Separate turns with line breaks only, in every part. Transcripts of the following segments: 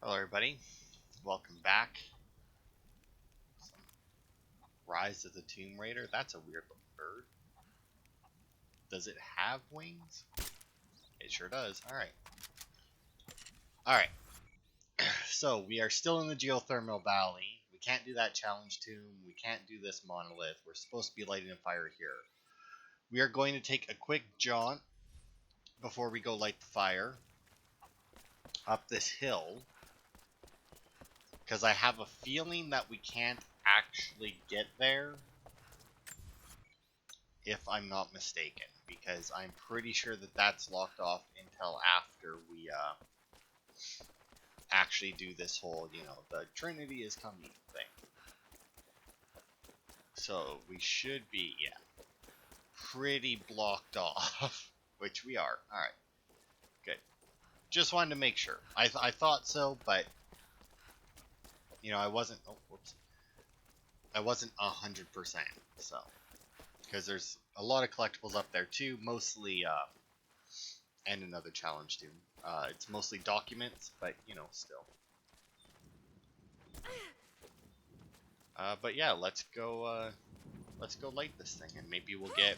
Hello everybody, welcome back. Some Rise of the Tomb Raider. That's a weird looking bird. Does it have wings? It sure does. Alright. So we are still in the geothermal valley. We can't do that challenge tomb. We can't do this monolith. We're supposed to be lighting a fire here. We are going to take a quick jaunt before we go light the fire up this hill, because I have a feeling that we can't actually get there, if I'm not mistaken, because I'm pretty sure that that's locked off until after we actually do this whole, the Trinity is coming thing. So we should be, pretty blocked off, which we are. All right, good. Just wanted to make sure. I thought so, but I wasn't. Oh, whoops. I wasn't 100%. So because there's a lot of collectibles up there too, mostly and another challenge too. It's mostly documents, but still. But yeah, let's go light this thing, and maybe we'll get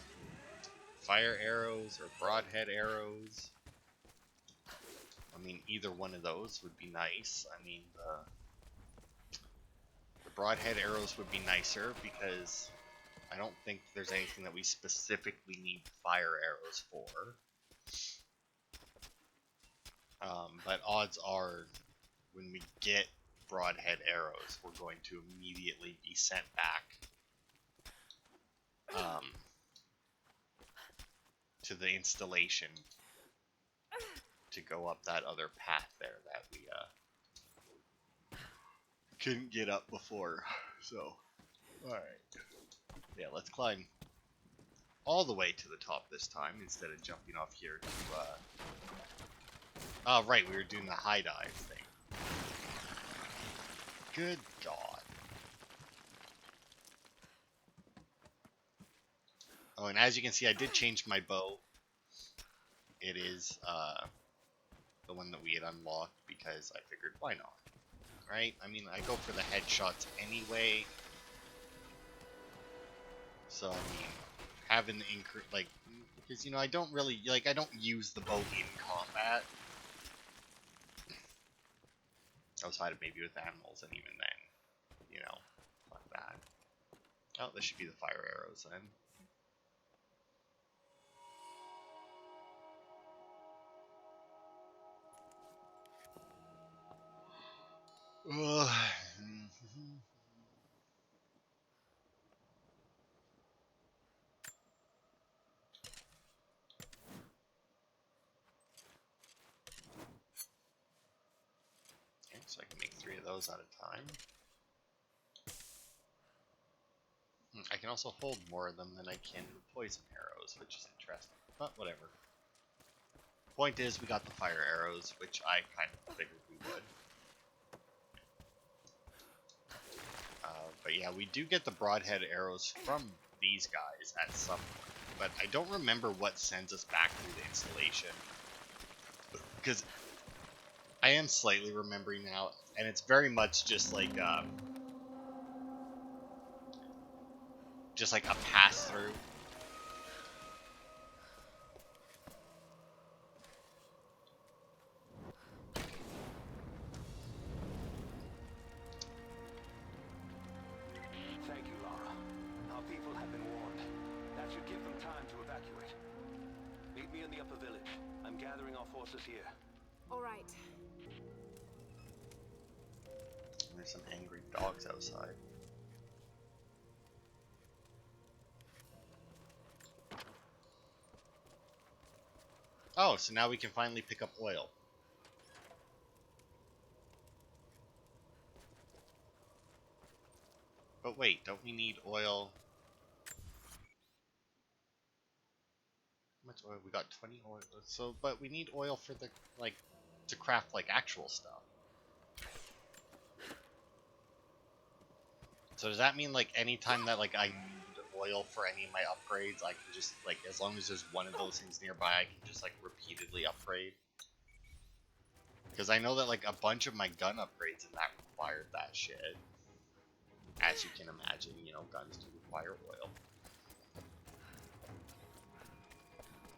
fire arrows or broadhead arrows. I mean, either one of those would be nice. I mean, the broadhead arrows would be nicer because I don't think there's anything that we specifically need fire arrows for. But odds are, when we get broadhead arrows, we're going to immediately be sent back to the installation to go up that other path there that we couldn't get up before. So, alright. Yeah, let's climb all the way to the top this time instead of jumping off here to, oh, right, we were doing the high dive thing. Good God. Oh, and as you can see, I did change my bow. It is, the one that we had unlocked because I figured, why not? Right? I mean, I go for the headshots anyway. So, I mean, having the because, I don't really, I don't use the bow in combat. Outside of maybe with animals, and even then, fuck that. Oh, this should be the fire arrows then. Ugh. Okay, so I can make 3 of those at a time. I can also hold more of them than I can with poison arrows, which is interesting, but whatever. Point is, we got the fire arrows, which I kind of figured we would. But yeah, we do get the broadhead arrows from these guys at some point, but I don't remember what sends us back through the installation, because I am slightly remembering now, and it's very much just like a pass through.
Thank you, Lara. Our people have been warned. That should give them time to evacuate. Meet me in the upper village. I'm gathering our forces here.
All right.
There's some angry dogs outside. Oh, so now we can finally pick up oil. But wait, don't we need oil? How much oil? We got 20 oil. So, but we need oil for the, to craft, actual stuff. So does that mean, anytime that, I need oil for any of my upgrades, I can just, as long as there's one of those things nearby, I can just, repeatedly upgrade? Because I know that like a bunch of my gun upgrades in that required that shit. As you can imagine, you know, guns do require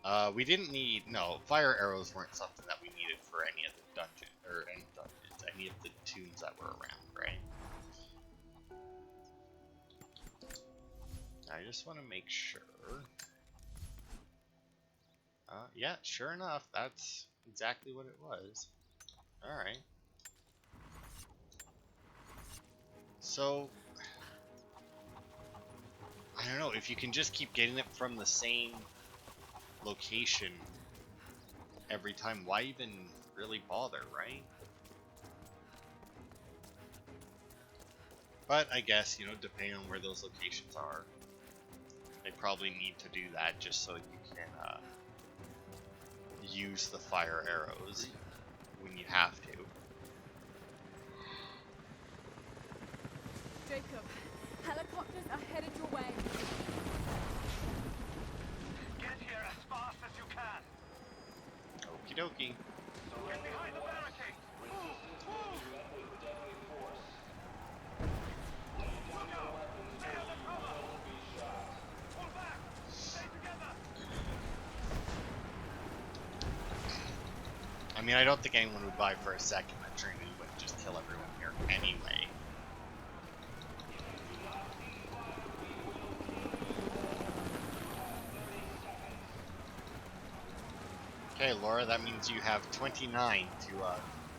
oil. We didn't need, no, fire arrows weren't something that we needed for any of the dungeons, any of the tombs that were around, right? I just want to make sure. Yeah, sure enough, that's exactly what it was. Alright. So, I don't know, if you can just keep getting it from the same location every time, why even really bother, right? But I guess, you know, depending on where those locations are, they probably need to do that just so you can use the fire arrows when you have to.
Jacob, helicopters are headed your way.
Get here as fast as you can.
Okie dokie.
Get behind the barricade. Look out! Stay under cover! Pull back! Stay together!
I mean, I don't think anyone would buy for a second that Trinity wouldn't just kill everyone here anyway. Okay, Laura, that means you have 29 to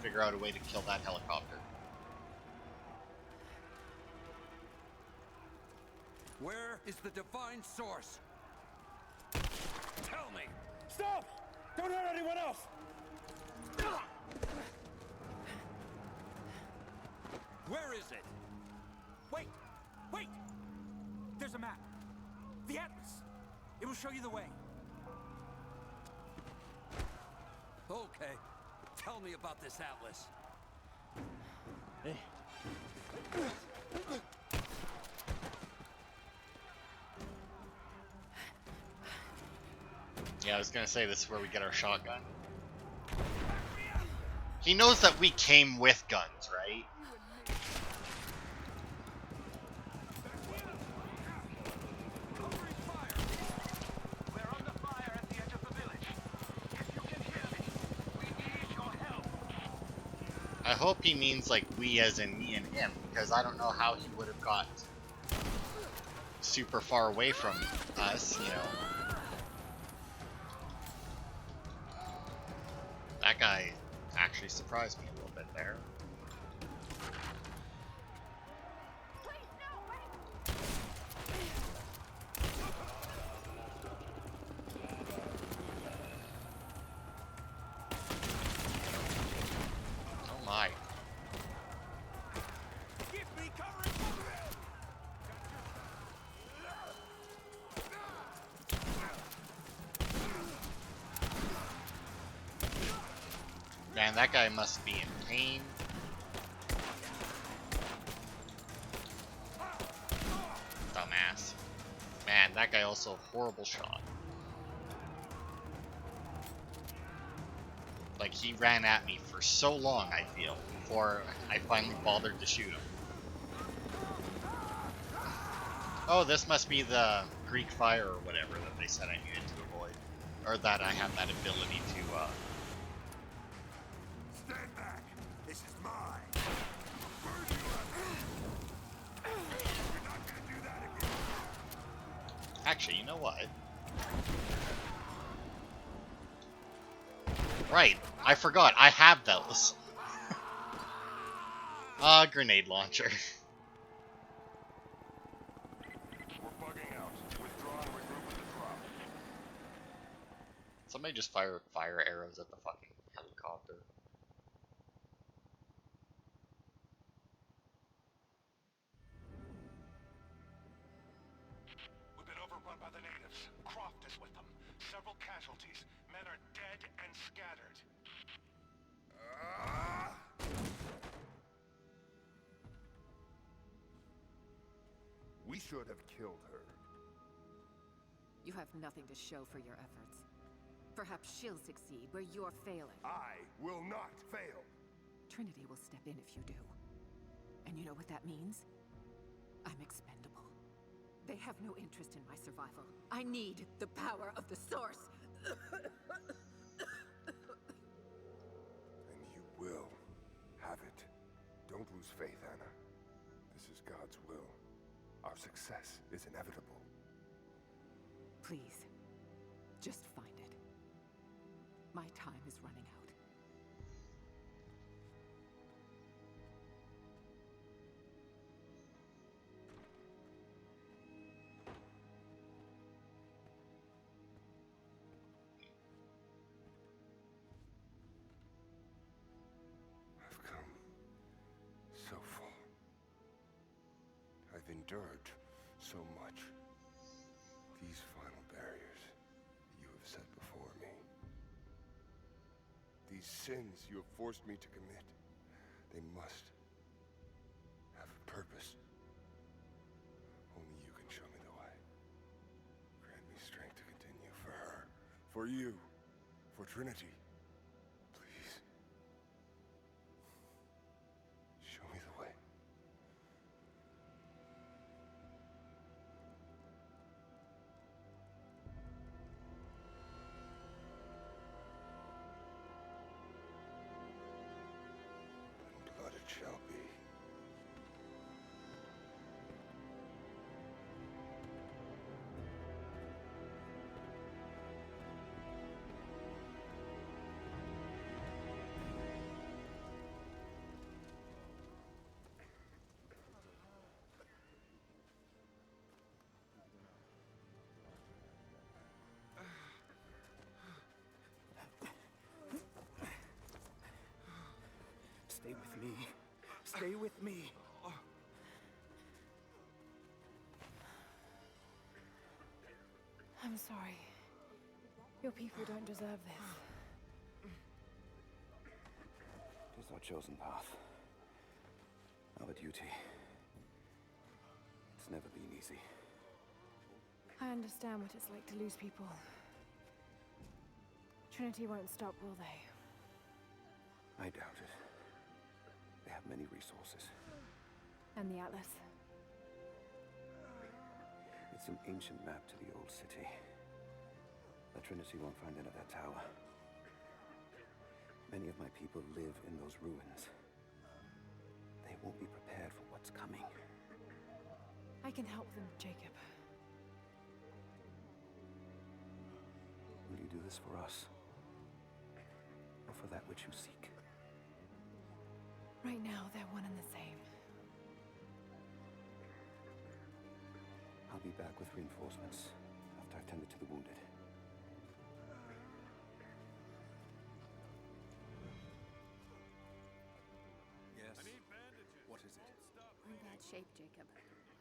figure out a way to kill that helicopter.
Where is the divine source? Tell me! Stop! Don't hurt anyone else! Where is it? Wait! Wait! There's a map. The Atlas. It will show you the way. Okay. Tell me about this Atlas.
Yeah, I was gonna say this is where we get our shotgun. He knows that we came with guns, right?
We're under fire at the edge of the village. If you can hear me, we need your help.
I hope he means like we as in me and him, because I don't know how he would have got super far away from us, you know. That guy actually surprised me a little bit there. Oh my.
Give me cover and move it!
Man, that guy must be in pain. Dumbass. Man, that guy also horrible shot. Like, he ran at me for so long, I feel, before I finally bothered to shoot him. Oh, this must be the Greek fire or whatever that they said I needed to avoid. Or that I have that ability to,
Stand back! This is mine! You're not gonna do that again!
Actually, you know what? Right, I forgot, I have those. Grenade launcher.
We're bugging out. Withdraw and regroup at the drop.
Somebody just fire arrows at the fucking helicopter.
We've been overrun by the natives. Croft is with them. Several casualties. Men are dead and scattered.
We should have killed her.
You have nothing to show for your efforts.
Perhaps she'll succeed where you're failing.
I will not fail.
Trinity will step in if you do. And you know what that means? I'm expendable. They have no interest in my survival. I need the power of the Source.
And you will have it. Don't lose faith, Anna. This is God's will. Our success is inevitable.
Please, just find it. My time is running out.
I've come so far. I've endured so much. These final barriers you have set before me. These sins you have forced me to commit, they must have a purpose. Only you can show me the way. Grant me strength to continue for her, for you, for Trinity. Please. Show me the way. And blood it shall be.
Stay with me. Stay with me.
I'm sorry. Your people don't deserve this.
It is our chosen path. Our duty. It's never been easy.
I understand what it's like to lose people. Trinity won't stop, will they?
I doubt it. They have many resources.
And the Atlas?
It's an ancient map to the old city. The Trinity won't find it at that tower. Many of my people live in those ruins. They won't be prepared for what's coming.
I can help them, Jacob.
Will you do this for us? Or for that which you seek?
Right now, they're one and the same.
I'll be back with reinforcements after I've tended to the wounded. Yes. What is it?
We're in bad shape, Jacob.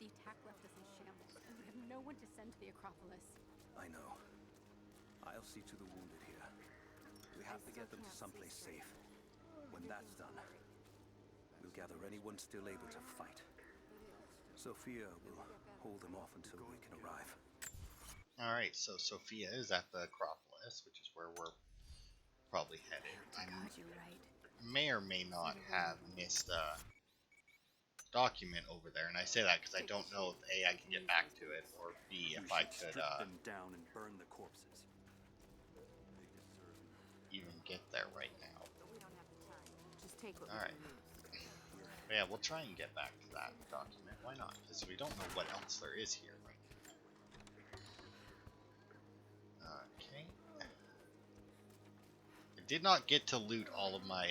The attack left us in shambles, and we have no one to send to the Acropolis.
I know. I'll see to the wounded here. We have to get them to someplace safe. When that's done, we'll gather anyone still able to fight. Sophia will hold them off until we can arrive.
Alright, so Sophia is at the Acropolis, which is where we're probably headed. I
God, you're right.
may or may not have missed a document over there, and I say that because I don't know if A, I can get back to it, or B, if I could
strip them down and burn the corpses.
even get there right now.
We don't have the time. Just take what
Alright.
we can use.
But yeah, we'll try and get back to that document. Why not? Because we don't know what else there is here right now. Okay. I did not get to loot all of my,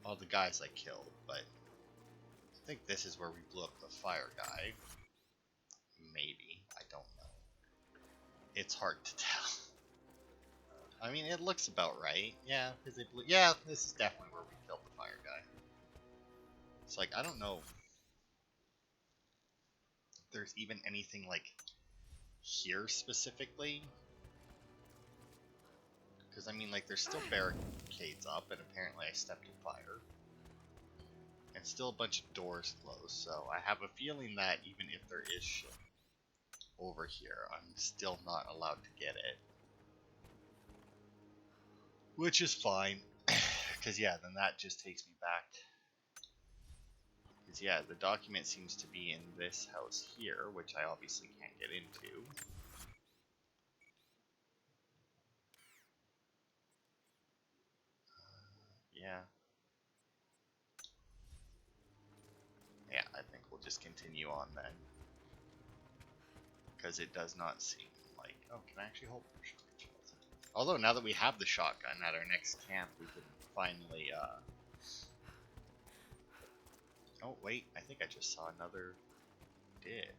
all the guys I killed, but I think this is where we blew up the fire guy. Maybe. I don't know. It's hard to tell. I mean, it looks about right. Yeah, because they blew. Yeah, this is definitely where we killed the fire guy. It's like, I don't know if there's even anything like here specifically. Because, I mean, like, there's still barricades up, and apparently I stepped in fire. And still a bunch of doors closed, so I have a feeling that even if there is shit over here, I'm still not allowed to get it. Which is fine. Because, yeah, then that just takes me back. Because, yeah, the document seems to be in this house here, which I obviously can't get into. Yeah. Yeah, I think we'll just continue on then. Because it does not seem like... Oh, can I actually hold shotgun shells? Although, now that we have the shotgun at our next camp, we can finally, Oh, wait, I think I just saw another... Did.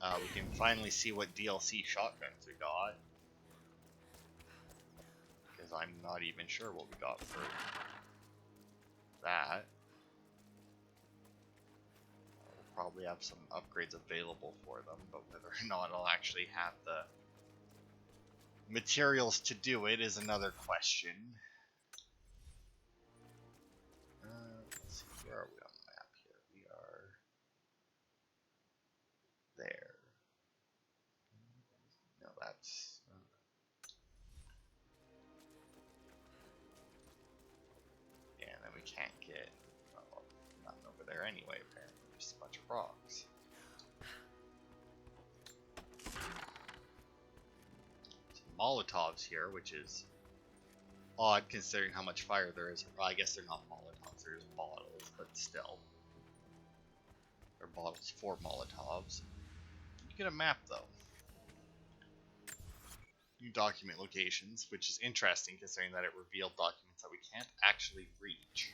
We can finally see what DLC shotguns we got. Because I'm not even sure what we got for that. We'll probably have some upgrades available for them, but whether or not I'll actually have the materials to do it is another question. Let's see, where are we on the map here? We are there. No, that's... yeah, and then we can't get... well, nothing over there anyway, apparently. Just a bunch of rocks. Some Molotovs here, which is odd considering how much fire there is. Well, I guess they're not Molotovs, they're just bottles, but still. They're bottles for Molotovs. You get a map though. New document locations, which is interesting considering that it revealed documents that we can't actually reach.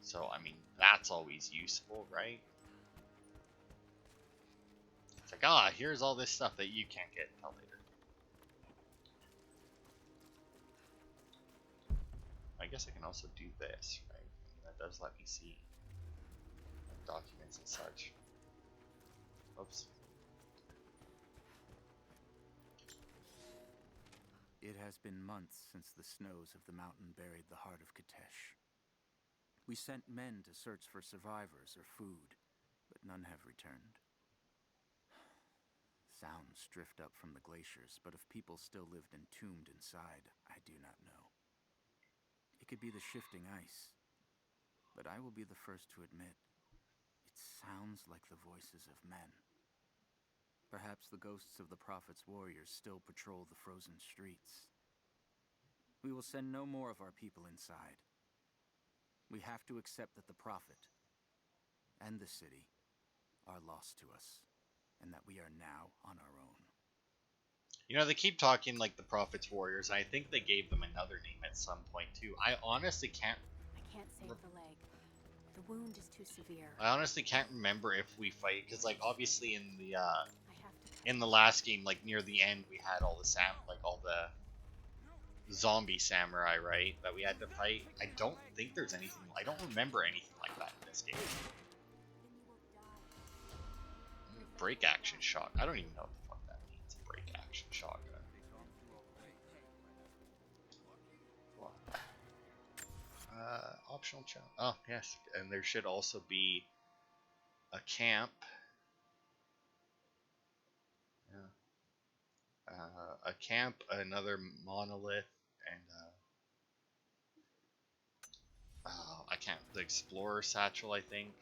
So, I mean, that's always useful, right? It's like, ah, here's all this stuff that you can't get until later. I guess I can also do this, right? That does let me see documents and such. Oops.
It has been months since the snows of the mountain buried the heart of Katesh. We sent men to search for survivors or food, but none have returned. Sounds drift up from the glaciers, but if people still lived entombed inside, I do not know. It could be the shifting ice, but I will be the first to admit, it sounds like the voices of men. Perhaps the ghosts of the Prophet's warriors still patrol the frozen streets. We will send no more of our people inside. We have to accept that the Prophet and the city are lost to us, and that we are now on our own.
You know, they keep talking like the Prophet's Warriors, and I think they gave them another name at some point too. I honestly can't
save the leg. The wound is too severe.
I honestly can't remember if we fight, because like obviously
I have to.
in the last game, like near the end, we had all the all the zombie samurai, right, that we had to fight. I don't think there's anything. I don't remember anything like that in this game. Break action shot. I don't even know what the fuck that means. Break action shotgun. Optional challenge. Oh yes, and there should also be a camp. Yeah. A camp, another monolith, and I can't. The explorer satchel, I think.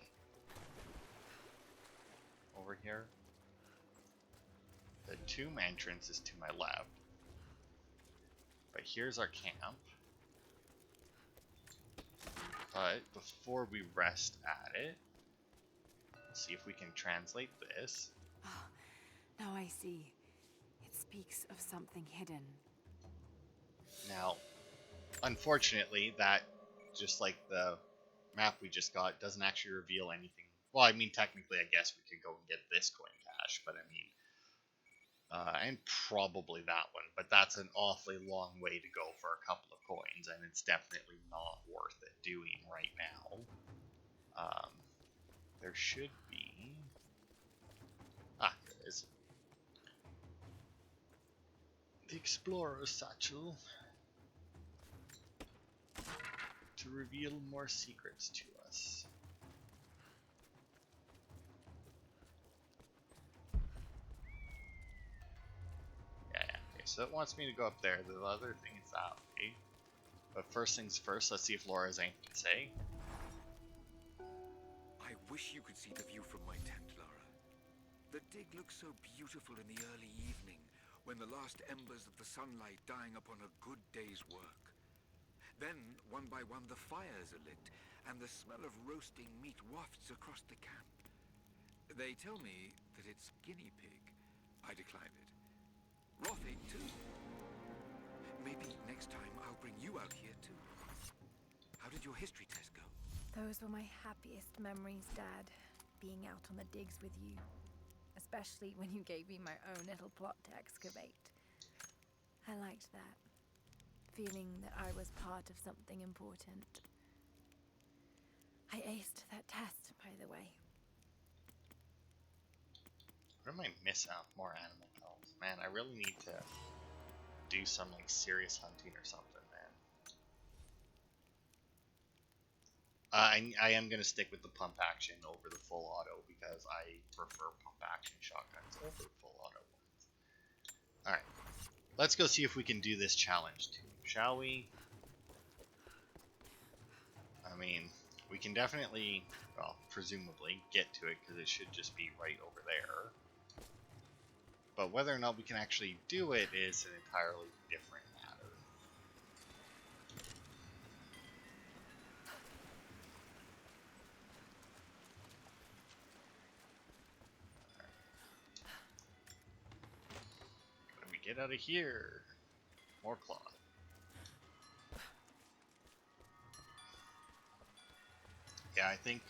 Over here. The tomb entrance is to my left. But here's our camp. But before we rest at it, let's see if we can translate this.
Oh, now I see. It speaks of something hidden.
Now, unfortunately, that, just like the map we just got, doesn't actually reveal anything. Well, I mean, technically, I guess we could go and get this coin cache, but I mean, and probably that one, but that's an awfully long way to go for a couple of coins, and it's definitely not worth it doing right now. There should be... Ah, there it is. The Explorer's Satchel. To reveal more secrets to us. Yeah, okay, so it wants me to go up there. The other thing is that way. But first things first, let's see if Laura has anything to say.
I wish you could see the view from my tent, Lara. The dig looks so beautiful in the early evening, when the last embers of the sunlight dying upon a good day's work. Then, one by one, the fires are lit, and the smell of roasting meat wafts across the camp. They tell me that it's guinea pig. I decline it. Roth ate too. Maybe next time I'll bring you out here too. How did your history test go?
Those were my happiest memories, Dad. Being out on the digs with you. Especially when you gave me my own little plot to excavate. I liked that. Feeling that I was part of something important. I aced that test, by the way.
Where am I missing out? More animal pelts. Man, I really need to do some like serious hunting or something, man. I am gonna stick with the pump action over the full auto because I prefer pump action shotguns over full auto ones. Alright. Let's go see if we can do this challenge too, shall we? I mean, we can definitely, well, presumably get to it because it should just be right over there. But whether or not we can actually do it is an entirely different matter. When we get out of here, more cloth. Yeah, I think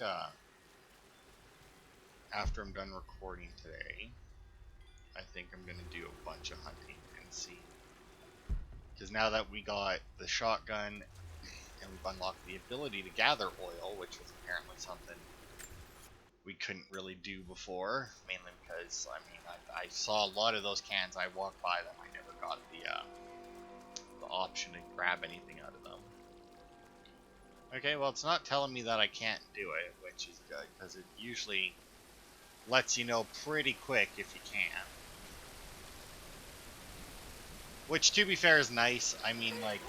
after I'm done recording today, I think I'm going to do a bunch of hunting and see. Because now that we got the shotgun and we've unlocked the ability to gather oil, which was apparently something we couldn't really do before, mainly because, I mean, I saw a lot of those cans, I walked by them, I never got the option to grab anything out of them. Okay, well, it's not telling me that I can't do it, which is good, because it usually lets you know pretty quick if you can. Which, to be fair, is nice. I mean, like,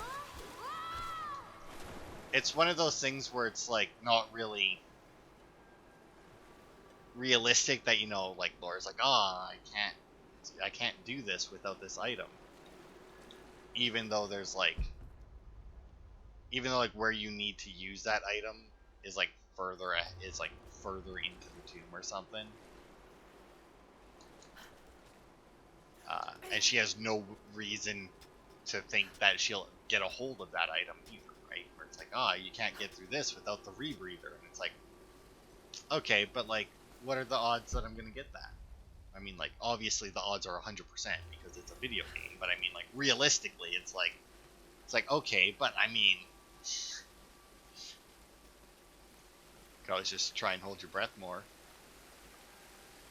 it's one of those things where it's, like, not really realistic that, you know, like, Laura's like, I can't do this without this item. Even though there's, like, where you need to use that item is, like, further into the tomb or something. And she has no reason to think that she'll get a hold of that item either, right? Where it's like, you can't get through this without the rebreather. And it's like, okay, but, like, what are the odds that I'm going to get that? I mean, like, obviously the odds are 100% because it's a video game. But, I mean, like, realistically, it's like, okay, but, I mean, you can always just try and hold your breath more.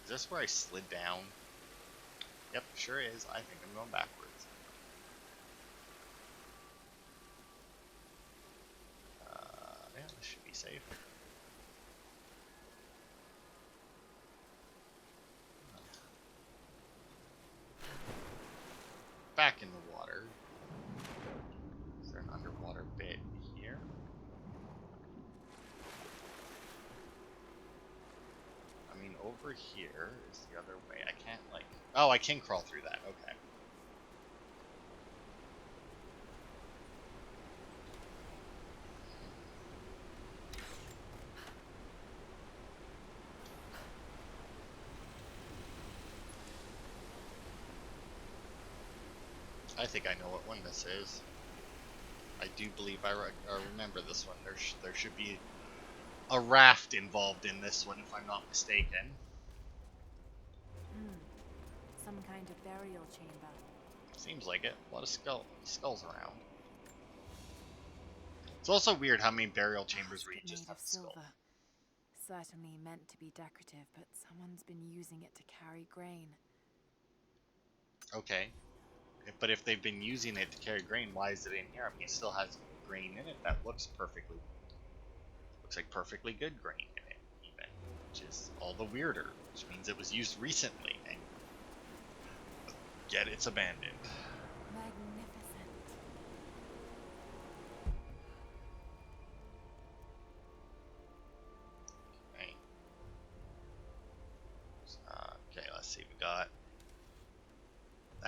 Is this where I slid down? Yep, sure is. I think I'm going backwards. Yeah, this should be safe. Back in the water. Is there an underwater bit here? I mean, over here is the other way. I can't, like... Oh, I can crawl through that. Okay. I think I know what one this is. I do believe I remember this one. There should be a raft involved in this one, if I'm not mistaken.
Some kind of burial chamber.
Seems like it. A lot of skulls around. It's also weird how many burial chambers where you just have a skull.
Certainly meant to be decorative, but someone's been using it to carry grain.
Okay. But if they've been using it to carry grain, why is it in here? I mean, it still has grain in it that looks like perfectly good grain in it, even. Which is all the weirder, which means it was used recently, and yet it's abandoned.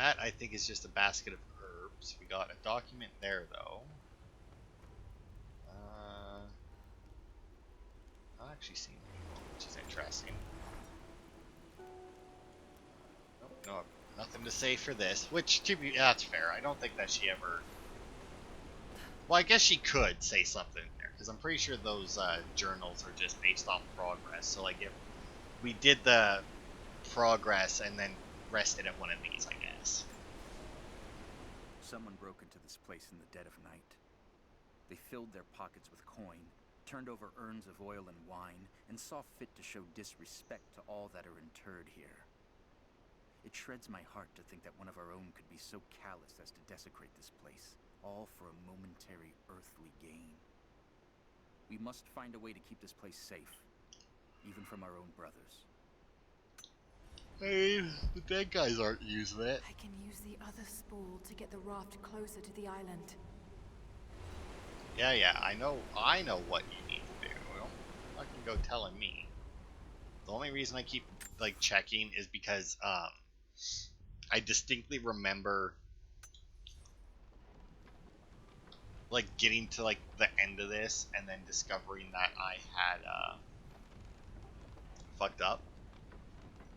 That, I think, is just a basket of herbs. We got a document there, though. Not actually seen anyone, which is interesting. Nope, no, nothing to say for this. Which, to be, that's fair. I don't think that she ever... Well, I guess she could say something there, because I'm pretty sure those journals are just based off progress. So, like, if we did the progress and then rested at one of these, I guess.
Someone broke into this place in the dead of night. They filled their pockets with coin, turned over urns of oil and wine, and saw fit to show disrespect to all that are interred here. It shreds my heart to think that one of our own could be so callous as to desecrate this place, all for a momentary earthly gain. We must find a way to keep this place safe, even from our own brothers.
Hey, the dead guys aren't using it.
I can use the other spool to get the raft closer to the island.
Yeah, I know what you need to do. Well, fucking go telling me. The only reason I keep, like, checking is because, I distinctly remember, like, getting to, like, the end of this and then discovering that I had, fucked up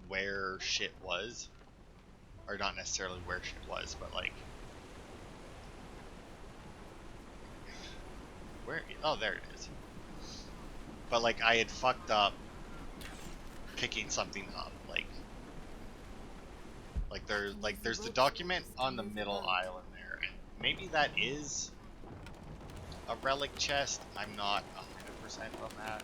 where shit was. Or not necessarily where shit was, but, like, where, oh, there it is. But, like, I had fucked up picking something up, there's the document on the middle island there, and maybe that is a relic chest. I'm not 100% on that.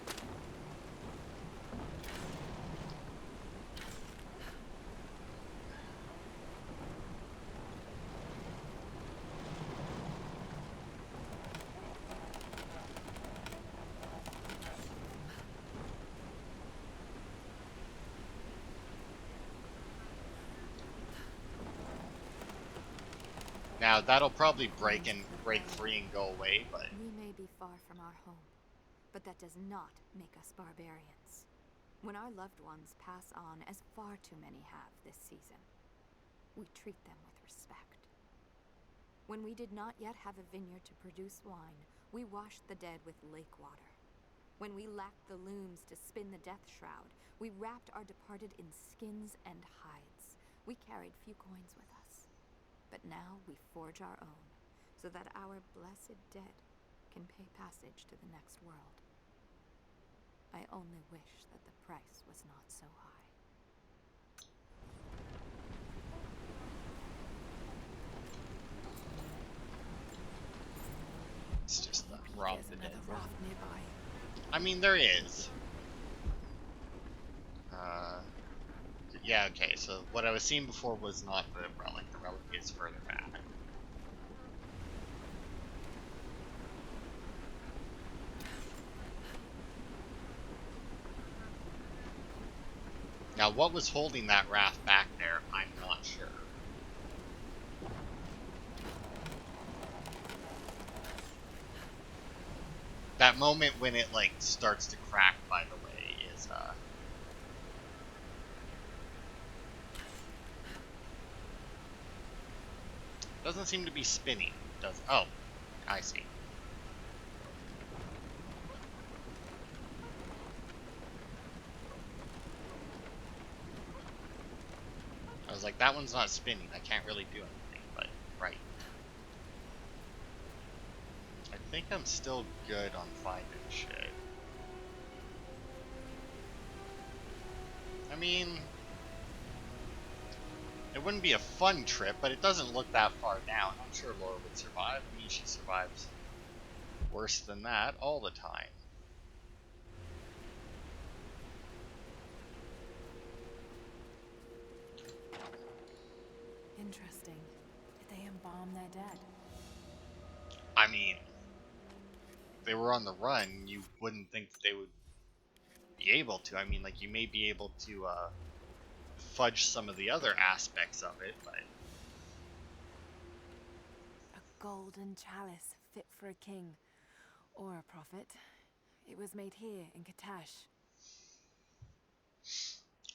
Now that'll probably break free and go away, but
We may be far from our home, but that does not make us barbarians. When our loved ones pass on, as far too many have this season, we treat them with respect. When we did not yet have a vineyard to produce wine, we washed the dead with lake water. When we lacked the looms to spin the death shroud, we wrapped our departed in skins and hides. We carried few coins with us. But now we forge our own, so that our blessed dead can pay passage to the next world. I only wish that the price was not so high.
it's just the rob
There's
the dead.
another raft nearby.
I mean, there is. Yeah, okay, so what I was seeing before was not the relic. The relic is further back. Now, what was holding that raft back there, I'm not sure. That moment when it, like, starts to crack, by the way, is, doesn't seem to be spinning, does it? Oh, I see. I was like, that one's not spinning. I can't really do anything, but right. I think I'm still good on finding shit. I mean, it wouldn't be a fun trip, but it doesn't look that far down. I'm sure Laura would survive. I mean, she survives worse than that all the time.
Interesting. Did they embalm their dead?
I mean, if they were on the run, you wouldn't think that they would be able to. I mean, like, you may be able to fudge some of the other aspects of it, but
A golden chalice fit for a king or a prophet. It was made here in Katash.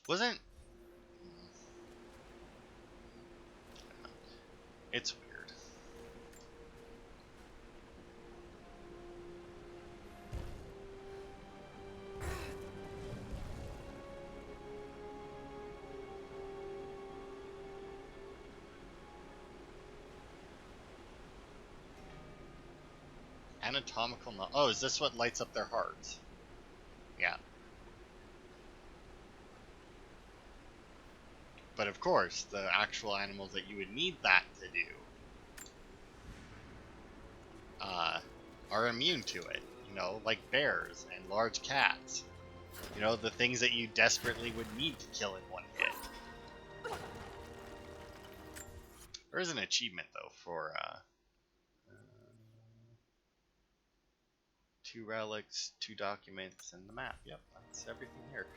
wasn't... It's weird. Anatomical no- Oh, is this what lights up their hearts? Yeah. But of course, the actual animals that you would need that to do are immune to it. You know, like bears and large cats. You know, the things that you desperately would need to kill in one hit. There is an achievement, though, for 2 relics, 2 documents, and the map. Yep, that's everything here.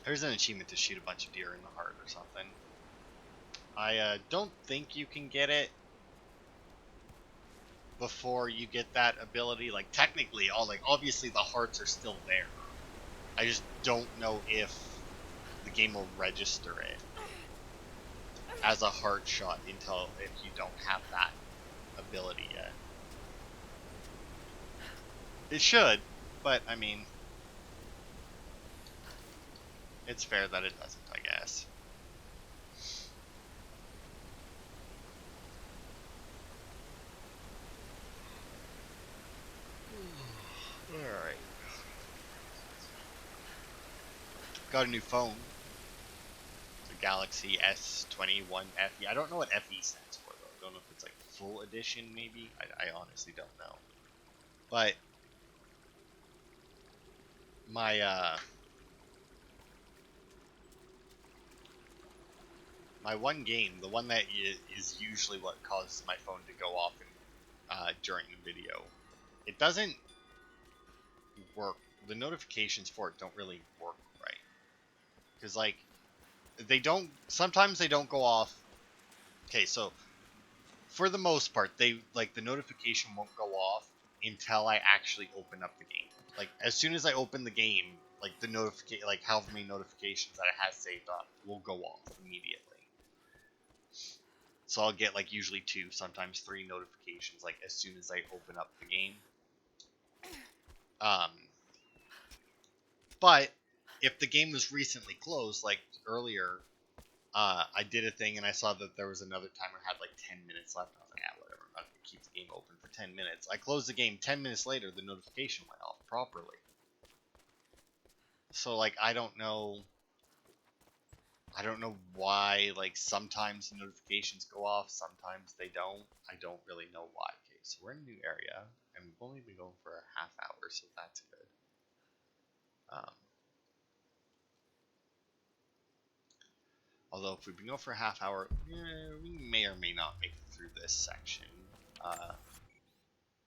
There's an achievement to shoot a bunch of deer in the heart or something. I don't think you can get it before you get that ability. Like, technically, obviously the hearts are still there. I just don't know if the game will register it as a heart shot until if you don't have that ability yet. It should, but I mean, it's fair that it doesn't, I guess. Alright. Got a new phone. The Galaxy S21 FE. I don't know what FE stands for, though. I don't know if it's like full edition, maybe. I honestly don't know. But my my one game, the one that is usually what causes my phone to go off during the video, it doesn't work. The notifications for it don't really work right. Because, like, sometimes they don't go off. Okay, so for the most part, the notification won't go off until I actually open up the game. Like, as soon as I open the game, like, the notification, like, however many notifications that it has saved up will go off immediately. So I'll get, like, usually 2, sometimes 3 notifications, like, as soon as I open up the game. But if the game was recently closed, like earlier, I did a thing and I saw that there was another timer had like 10 minutes left. And I was like, yeah, whatever. I'm gonna keep the game open for 10 minutes. I closed the game. 10 minutes later, the notification went off properly. So, like, I don't know why, like, sometimes the notifications go off, sometimes they don't. I don't really know why. Okay, so we're in a new area, and we've only been going for a half hour, so that's good. Although, if we've been going for a half hour, we may or may not make it through this section.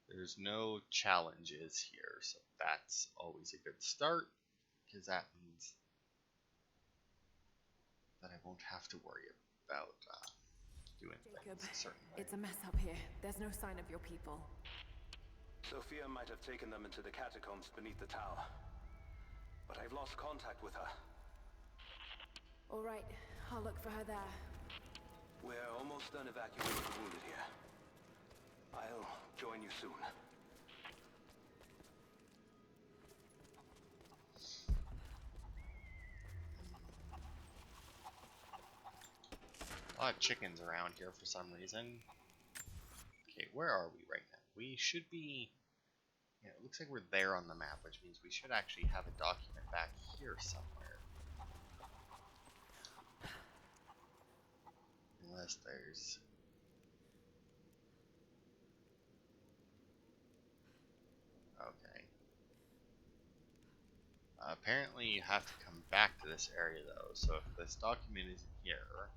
There's no challenges here, so that's always a good start, because that means that I won't have to worry about doing
Jacob,
things a certain way.
it's a mess up here. There's no sign of your people.
Sophia might have taken them into the catacombs beneath the tower. But I've lost contact with her.
All right, I'll look for her there.
We're almost done evacuating the wounded here. I'll join you soon.
A lot of chickens around here for some reason. Okay, where are we right now? We should be... Yeah, it looks like we're there on the map, which means we should actually have a document back here somewhere. Unless there's... Okay. Apparently you have to come back to this area, though, so if this document isn't here,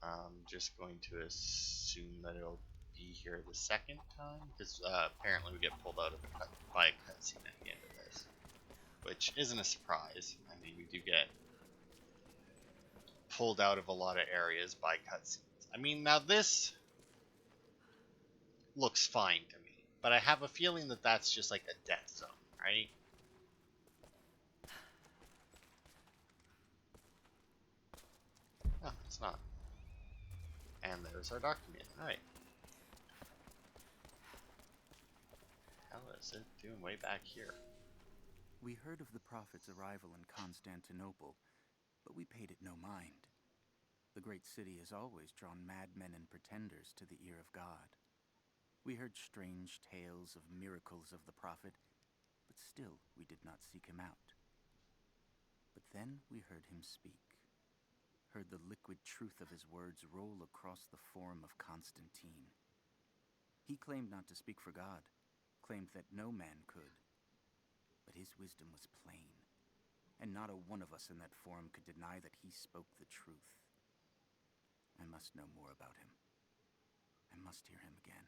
I'm just going to assume that it'll be here the second time, because apparently we get pulled out of by a cutscene at the end of this, which isn't a surprise. I mean, we do get pulled out of a lot of areas by cutscenes. I mean, now this looks fine to me, but I have a feeling that that's just like a death zone, right? No, it's not. And there's our document. Alright. How is it doing way back here?
We heard of the Prophet's arrival in Constantinople, but we paid it no mind. The great city has always drawn madmen and pretenders to the ear of God. We heard strange tales of miracles of the Prophet, but still we did not seek him out. But then we heard him speak, heard the liquid truth of his words roll across the form of Constantine. He claimed not to speak for God, claimed that no man could. But his wisdom was plain, and not a one of us in that forum could deny that he spoke the truth. I must know more about him. I must hear him again.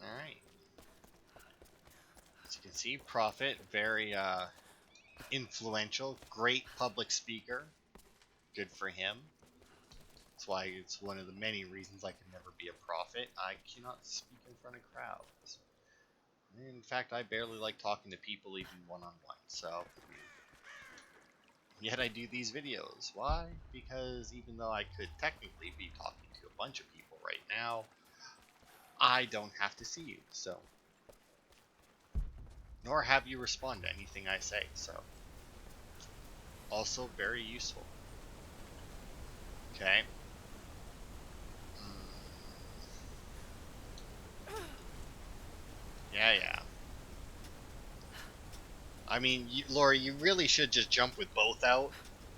Alright. As you can see, Prophet, very influential, great public speaker. Good for him. That's why it's one of the many reasons I can never be a prophet. I cannot speak in front of crowds. In fact, I barely like talking to people even one-on-one, so... Yet I do these videos. Why? Because even though I could technically be talking to a bunch of people right now, I don't have to see you, so... Nor have you respond to anything I say, so... Also very useful. Okay. Yeah. I mean, Laura, you really should just jump with both out,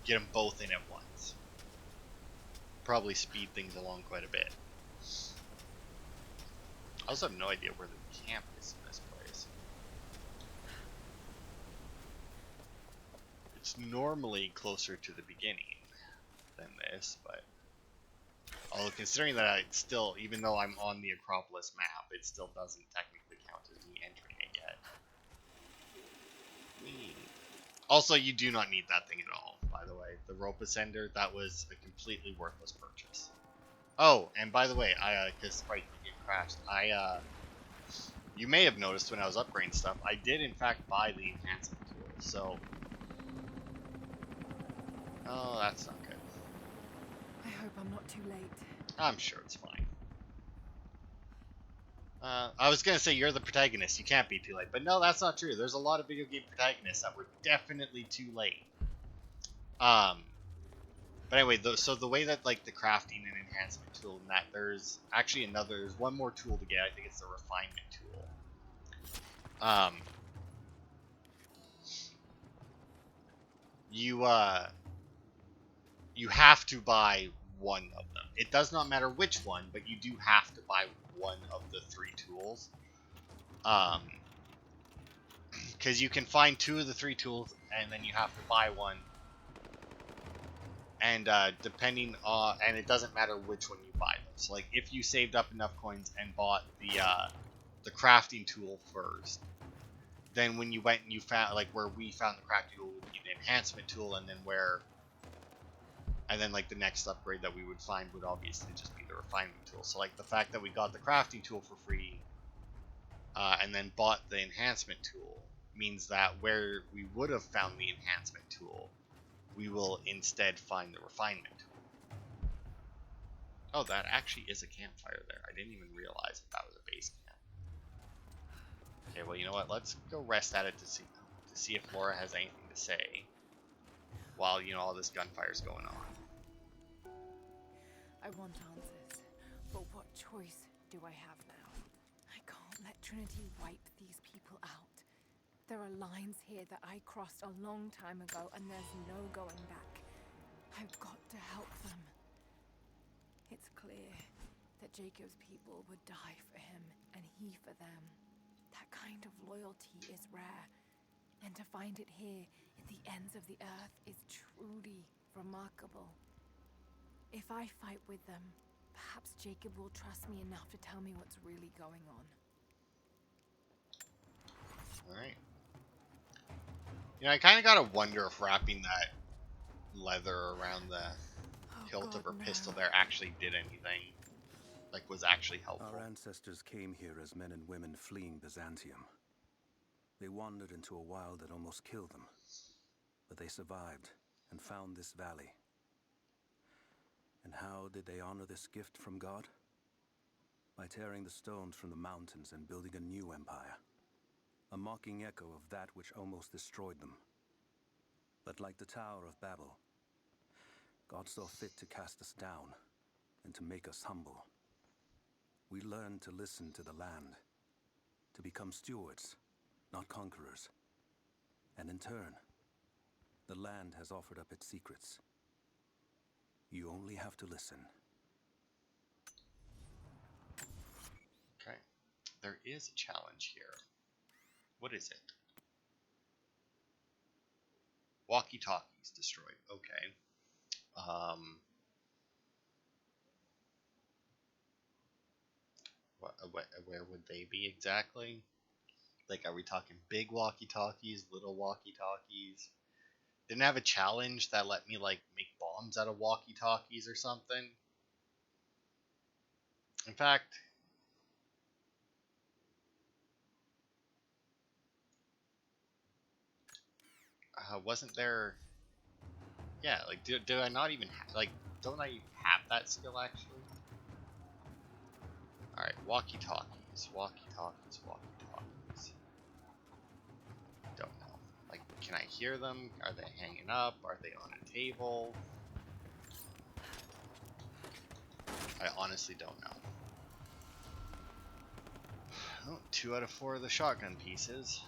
get them both in at once. Probably speed things along quite a bit. I also have no idea where the camp is in this place. It's normally closer to the beginning than this, but... Although considering that I still, even though I'm on the Acropolis map, it still doesn't technically count as me entering it yet. Also, you do not need that thing at all, by the way. The rope ascender, that was a completely worthless purchase. Oh, and by the way, because right, the game crashed, you may have noticed when I was upgrading stuff, I did in fact buy the enhancement tool, so... Oh, that's not good.
I hope I'm not too late.
I'm sure it's fine. I was gonna say you're the protagonist, you can't be too late, but no, that's not true. There's a lot of video game protagonists that were definitely too late. But anyway, so the way that like the crafting and enhancement tool, and that there's actually there's one more tool to get. I think it's the refinement tool. You have to buy one of them. It does not matter which one, but you do have to buy one of the 3 tools. Because you can find 2 of the 3 tools, and then you have to buy one. And depending on, and it doesn't matter which one you buy them. So like, if you saved up enough coins and bought the crafting tool first, then when you went and you found, like where we found the crafting tool would be the enhancement tool, and then like the next upgrade that we would find would obviously just be the refinement tool. So like the fact that we got the crafting tool for free, and then bought the enhancement tool, means that where we would have found the enhancement tool, we will instead find the refinement tool. Oh, that actually is a campfire there. I didn't even realize that was a base camp. Okay, well, you know what? Let's go rest at it to see if Laura has anything to say while, you know, all this gunfire's going on.
I want answers, but what choice do I have now? I can't let Trinity wipe these people out. There are lines here that I crossed a long time ago, and there's no going back. I've got to help them. It's clear that Jacob's people would die for him, and he for them. That kind of loyalty is rare, and to find it here at the ends of the earth is truly remarkable. If I fight with them, perhaps Jacob will trust me enough to tell me what's really going on.
Alright. You know, I kind of gotta wonder if wrapping that leather around the hilt of her pistol there actually did anything. Like, was actually helpful.
Our ancestors came here as men and women fleeing Byzantium. They wandered into a wild that almost killed them. But they survived and found this valley. How did they honor this gift from God? By tearing the stones from the mountains and building a new empire. A mocking echo of that which almost destroyed them. But like the Tower of Babel, God saw fit to cast us down and to make us humble. We learned to listen to the land, to become stewards, not conquerors. And in turn, the land has offered up its secrets. You only have to listen.
Okay. There is a challenge here. What is it? Walkie-talkies destroyed. Okay. Where would they be exactly? Like, are we talking big walkie-talkies, little walkie-talkies? Didn't have a challenge that let me, like, make bombs out of walkie-talkies or something? In fact, wasn't there... Yeah, like, do I not even like, don't I have that skill, actually? Alright, walkie-talkies, walkie-talkies, walkie-talkies. Don't know. Like, can I hear them? Are they hanging up? Are they on a table? I honestly don't know. Oh, 2 out of 4 of the shotgun pieces.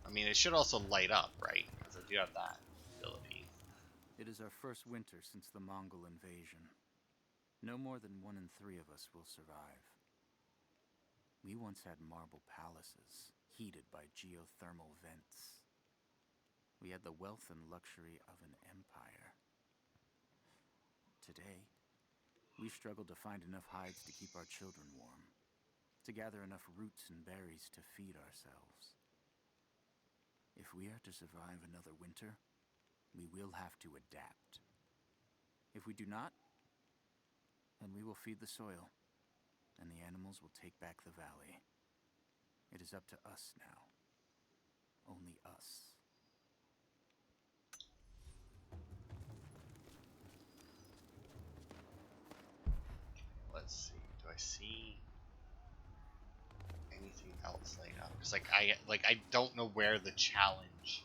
I mean, it should also light up, right? Because I do have that ability.
It is our first winter since the Mongol invasion. No more than 1 in 3 of us will survive. We once had marble palaces, heated by geothermal vents. We had the wealth and luxury of an empire. Today, we struggle to find enough hides to keep our children warm, to gather enough roots and berries to feed ourselves. If we are to survive another winter, we will have to adapt. If we do not, then we will feed the soil, and the animals will take back the valley. It is up to us now. Only us.
Let's see. Do I see anything else laying out? Because I don't know where the challenge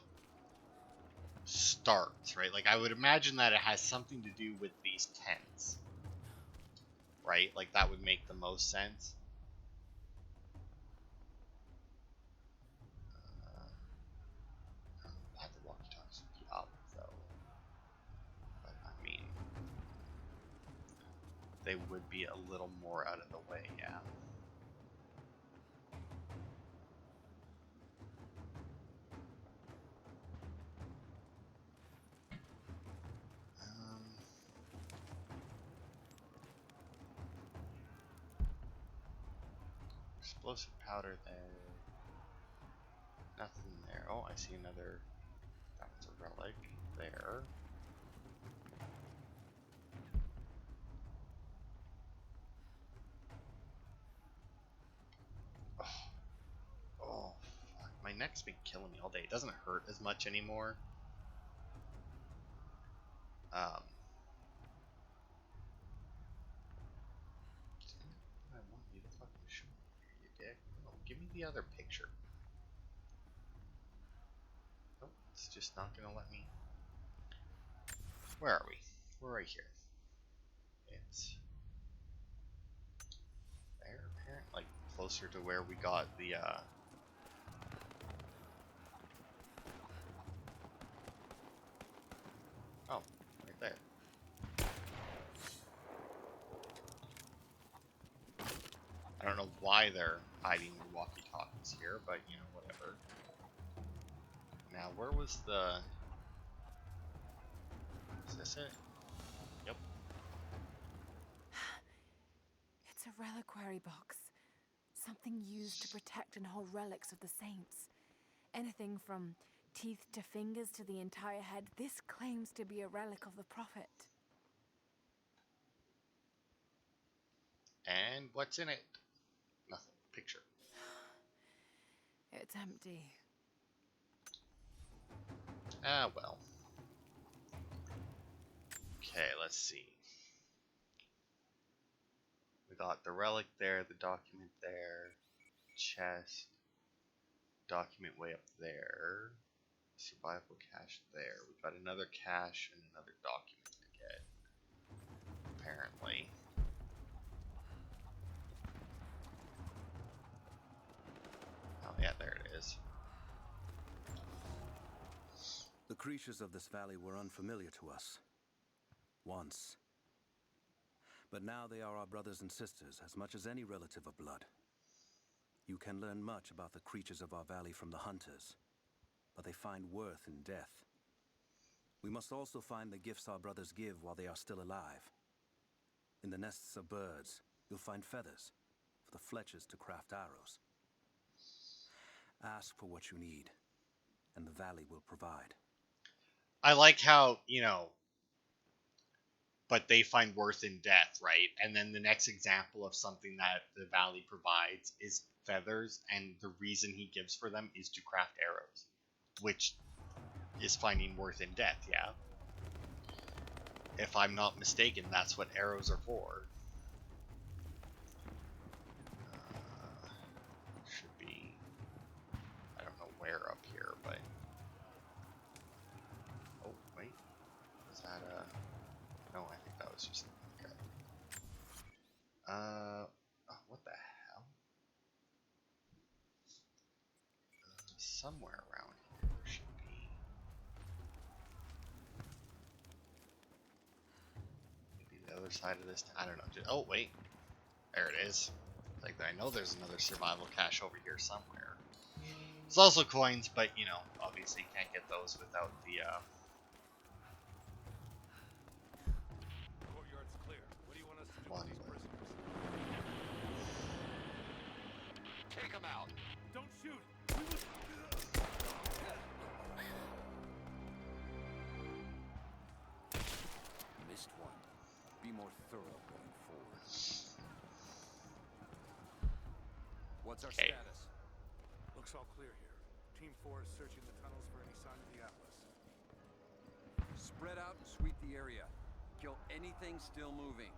starts, right? Like, I would imagine that it has something to do with these tents, right? Like, that would make the most sense. I have the walkie-talkies would be up, though. But, I mean, they would be a little more out of the way, yeah. Explosive powder there. Nothing there. Oh, I see another. That was a relic there. Oh, oh, fuck. My neck's been killing me all day. It doesn't hurt as much anymore. I want you to fucking show me here, you dick. No, give me the other picture. Nope, it's just not gonna let me. Where are we? We're right here. It's there, apparently, like closer to where we got the oh, right there. I don't know why they're hiding the walkie-talkies here, but you know, whatever. Now, where was the... Is this it? Yep.
It's a reliquary box. Something used to protect and hold relics of the saints. Anything from teeth to fingers to the entire head. This claims to be a relic of the Prophet.
And what's in it? Nothing. Picture.
It's empty.
Ah, well. let's see. We got the relic there, the document there, chest, document way up there, survival cache there. We got another cache and another document to get, apparently. Oh yeah, there it is.
The creatures of this valley were unfamiliar to us. Once. But now they are our brothers and sisters, as much as any relative of blood. You can learn much about the creatures of our valley from the hunters, but they find worth in death. We must also find the gifts our brothers give while they are still alive. In the nests of birds, you'll find feathers, for the fletchers to craft arrows. Ask for what you need, and the valley will provide.
I like how, but they find worth in death, right? And then the next example of something that the valley provides is feathers, and the reason he gives for them is to craft arrows, which is finding worth in death, yeah? If I'm not mistaken, that's what arrows are for. Should be, I don't know where up here, but... Oh, wait. Was that No, I think that was just... Okay. Oh, what the hell? Somewhere around here there should be... Maybe the other side of this... I don't know. Oh, wait. There it is. Like, I know there's another survival cache over here somewhere. There's also coins, but, obviously you can't get those without the,
Courtyard's clear. What do you want us to do
Well,
with these
anyway.
prisoners? Take them out. Don't shoot.
Missed one. Be more thorough going forward. What's our
Okay.
status?
Looks all clear here. Team 4 is searching the tunnels for any sign of the Atlas.
Spread out and sweep the area. Kill anything still moving.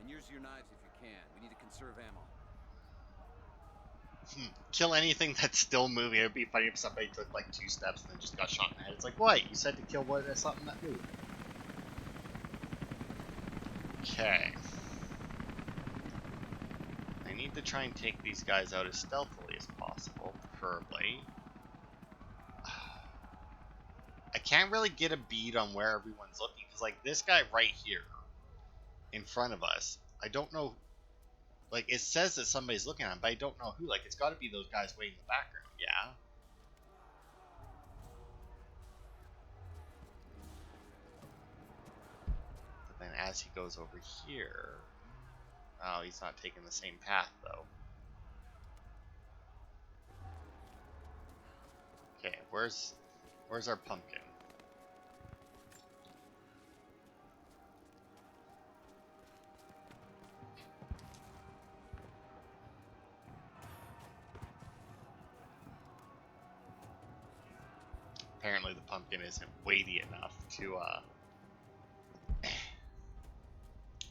And use your knives if you can. We need to conserve ammo.
Kill anything that's still moving. It would be funny if somebody took like 2 steps and then just got shot in the head. It's like, what? You said to kill something that moved. Okay. I need to try and take these guys out as stealthily as possible, preferably. I can't really get a bead on where everyone's looking, because like this guy right here in front of us, I don't know. Like, it says that somebody's looking at him, but I don't know who. Like, it's got to be those guys way in the background, yeah? But then as he goes over here... Oh, he's not taking the same path, though. Okay, where's our pumpkin? Apparently the pumpkin isn't weighty enough to,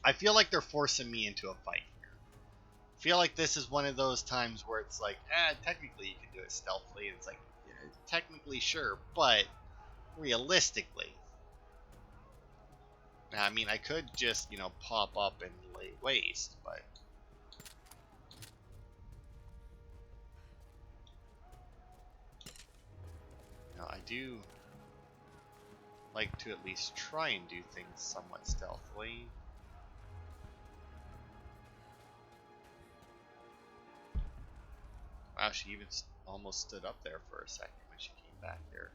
I feel like they're forcing me into a fight here. I feel like this is one of those times where it's like, technically you can do it stealthily, and it's like, yeah, technically sure, but realistically. Now, I mean, I could just, pop up and lay waste, but... I do like to at least try and do things somewhat stealthily. Wow, she even almost stood up there for a second when she came back here.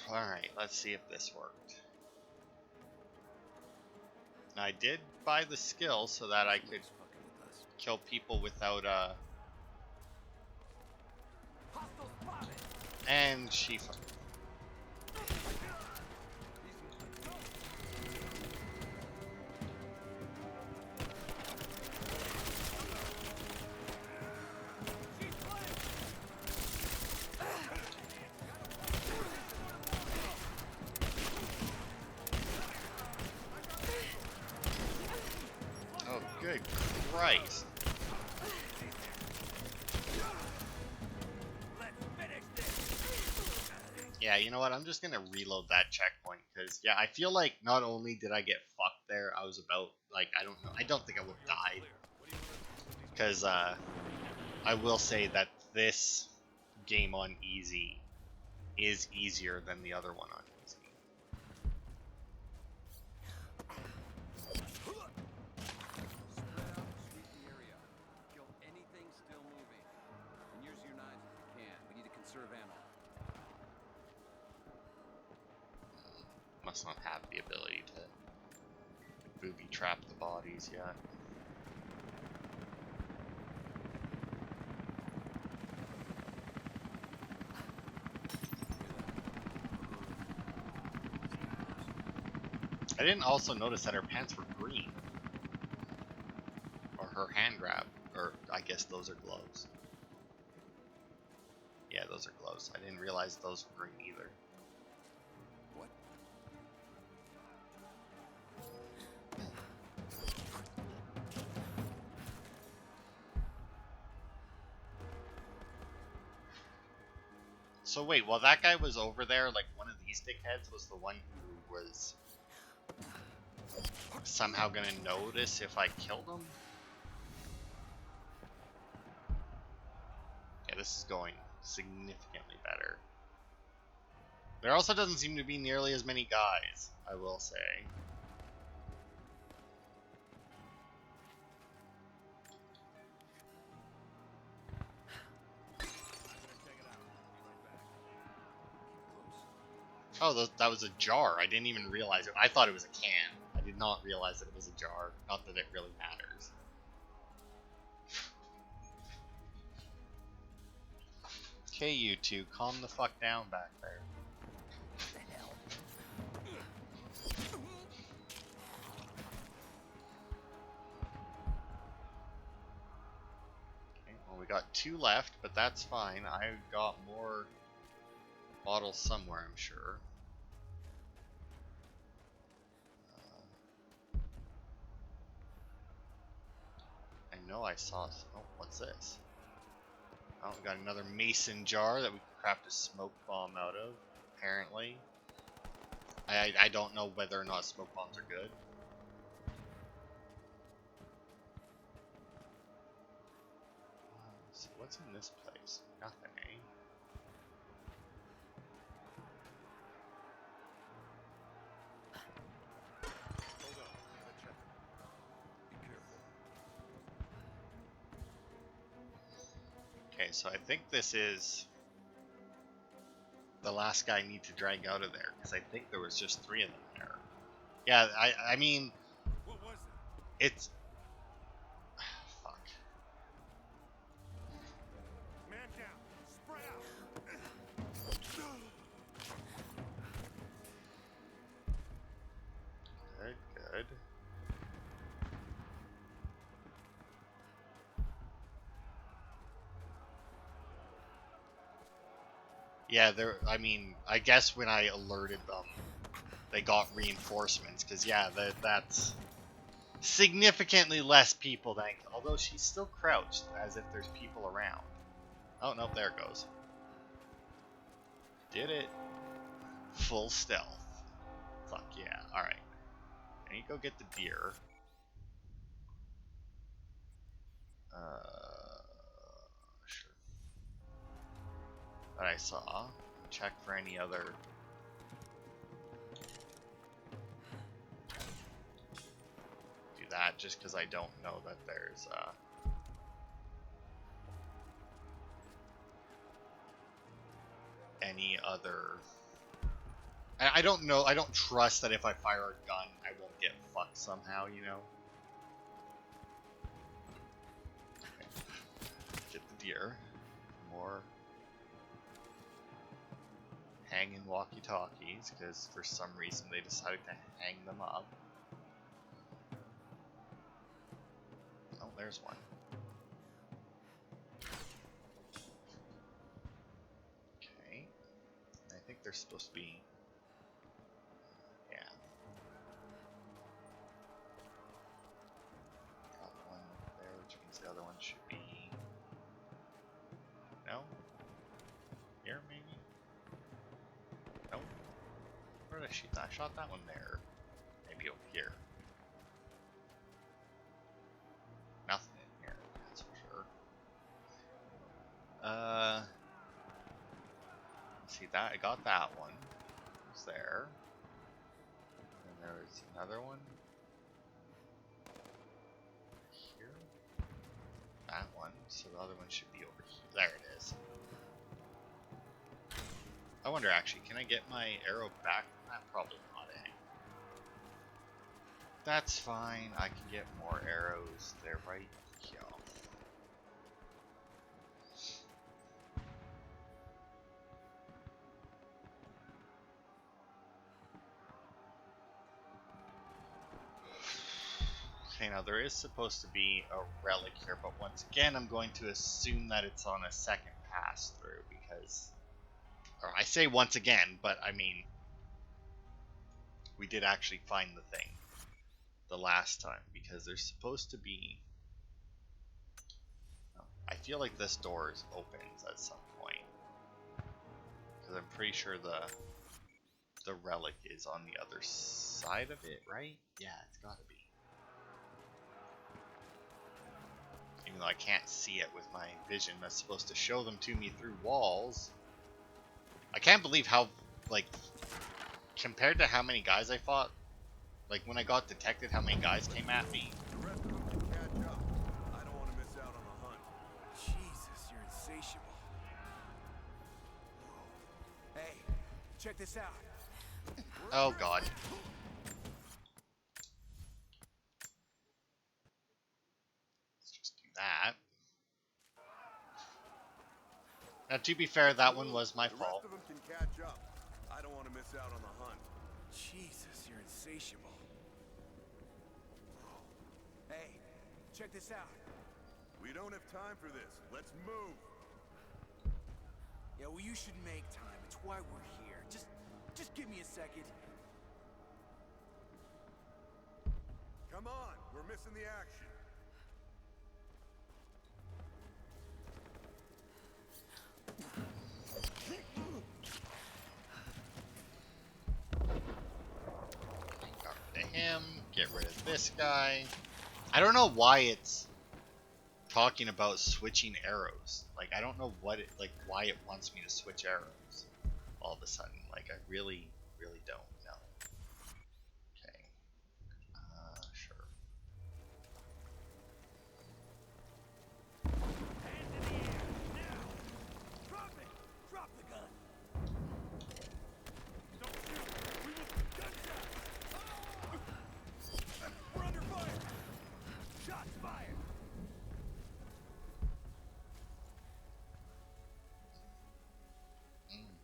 Alright, let's see if this worked. Now, I did buy the skill so that I could kill people without, And she... Christ. Yeah, you know what? I'm just gonna reload that checkpoint because yeah, I feel like not only did I get fucked there, I was about like I don't know. I don't think I would have died because I will say that this game on easy is easier than the other one on easy.
Spread out and sweep the area. Kill anything still moving. And use your knives if you can. We need to conserve ammo.
Must not have the ability to booby trap the bodies yet. I didn't also notice that her pants were green. Or her hand grab. Or I guess those are gloves. Yeah, those are gloves. I didn't realize those were green either.
What?
So wait, while that guy was over there, like one of these dickheads was the one who was somehow gonna notice if I killed him? Yeah, this is going significantly better. There also doesn't seem to be nearly as many guys, I will say. Oh, that was a jar. I didn't even realize it. I thought it was a can. I did not realize that it was a jar. Not that it really matters. Okay, you two, calm the fuck down back there. Okay, well, we got 2 left, but that's fine. I got more bottles somewhere, I'm sure. I know I saw. Oh, what's this? Oh, we got another mason jar that we can craft a smoke bomb out of, apparently. I don't know whether or not smoke bombs are good. So what's in this place? Nothing, eh?
Hold on. Gotta check it.
Be careful.
Okay, so I think this is the last guy I need to drag out of there, because I think there was just 3 of them there. Yeah, I mean,
What was that?
it's... Fuck.
Man down. Spread out.
Good, good. Yeah, I mean, I guess when I alerted them, they got reinforcements, because yeah, that's significantly less people than... Although she's still crouched, as if there's people around. Oh, no, there it goes. Did it. Full stealth. Fuck yeah, alright. I need to go get the deer. Sure. That I saw. Check for any other... Do that just because I don't know that there's any other... I don't know, I don't trust that if I fire a gun, I won't get fucked somehow, you know? Okay. Get the deer. More hanging walkie-talkies, because for some reason they decided to hang them up. Oh, there's one. Okay. I think they're supposed to be... Yeah. Got one there Where did I shoot that? I shot that one there. Maybe over here. Nothing in here, that's for sure. See that? I got that one. It was there. And there was another one. Here. That one. So the other one should be over here. There it is. I wonder actually, can I get my arrow back? Probably not, eh? That's fine. I can get more arrows. They're right here. Okay, now there is supposed to be a relic here, but once again, I'm going to assume that it's on a second pass through because, or I say once again, but I mean, we did actually find the thing the last time because there's supposed to be. I feel like this door opens at some point because I'm pretty sure the relic is on the other side of it, right? Yeah, it's got to be. Even though I can't see it with my vision that's supposed to show them to me through walls. I can't believe how, like, compared to how many guys I fought, like when I got detected, how many guys came at me.
The rest of them can catch up. I don't want to miss out on the hunt. Jesus, you're insatiable. Hey, check this out.
Oh god. Let's just do that. Now, to be fair, that one was my fault.
The rest of them can catch up. I don't want to miss out on the hunt. Jesus, you're insatiable. Hey, check this out. We don't have time for this. Let's move. Yeah, well, you should make time. It's why we're here. Just give me a second. Come on, we're missing the action.
Got rid of him. Get rid of this guy. I don't know why it's talking about switching arrows. Like, I don't know what it, like, why it wants me to switch arrows all of a sudden. Like, I really, really don't know. Okay. Sure.
Hands in the air, now! Drop it! Drop the gun! Don't shoot! We will... Gunshot! We're under fire! Shots fired!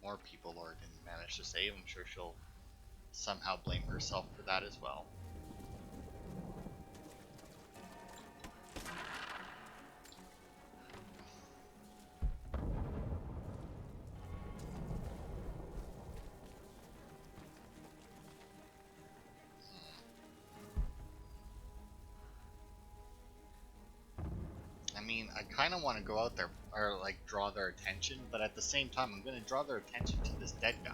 More people Laura didn't manage to save. I'm sure she'll somehow blame herself for that as well. I mean, I kind of want to go out there or like draw their attention, but at the same time, I'm going to draw their attention to this dead guy.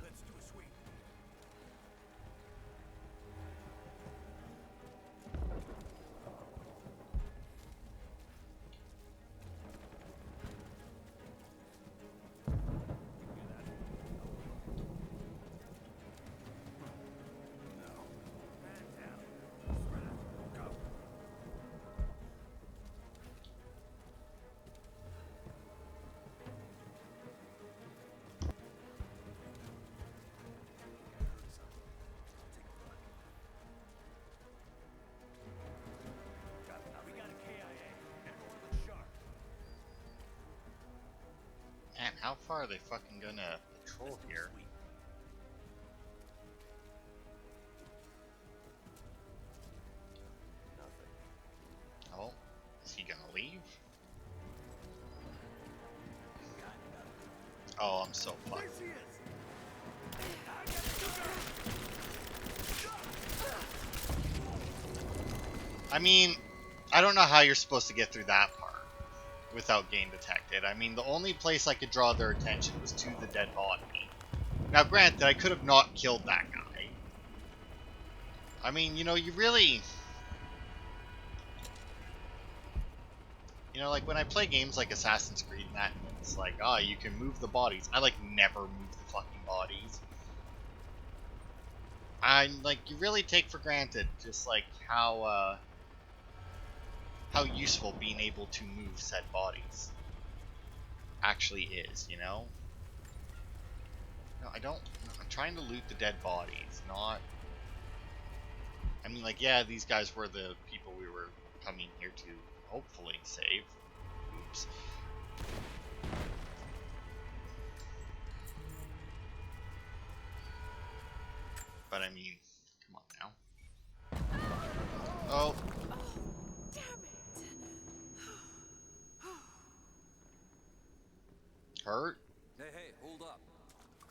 Let's do a sweep. We got a KIA. Everyone look sharp.
Man, how far are they fucking gonna patrol here? Oh, is he gonna leave? Oh, I'm so fucked.
There she is.
I mean, I don't know how you're supposed to get through that part without getting detected. I mean, the only place I could draw their attention was to the dead body. Now, granted, I could have not killed that guy. I mean, you know, you really... You know, like, when I play games like Assassin's Creed and that, and it's like, ah, you can move the bodies. I, like, never move the fucking bodies. Like, you really take for granted just, like, how useful being able to move said bodies actually is, you know? No, I don't... I'm trying to loot the dead bodies, not... I mean, like, yeah, these guys were the people we were coming here to hopefully save. Oops. But I mean, come on now. Oh. Hurt?
Hey, hold up.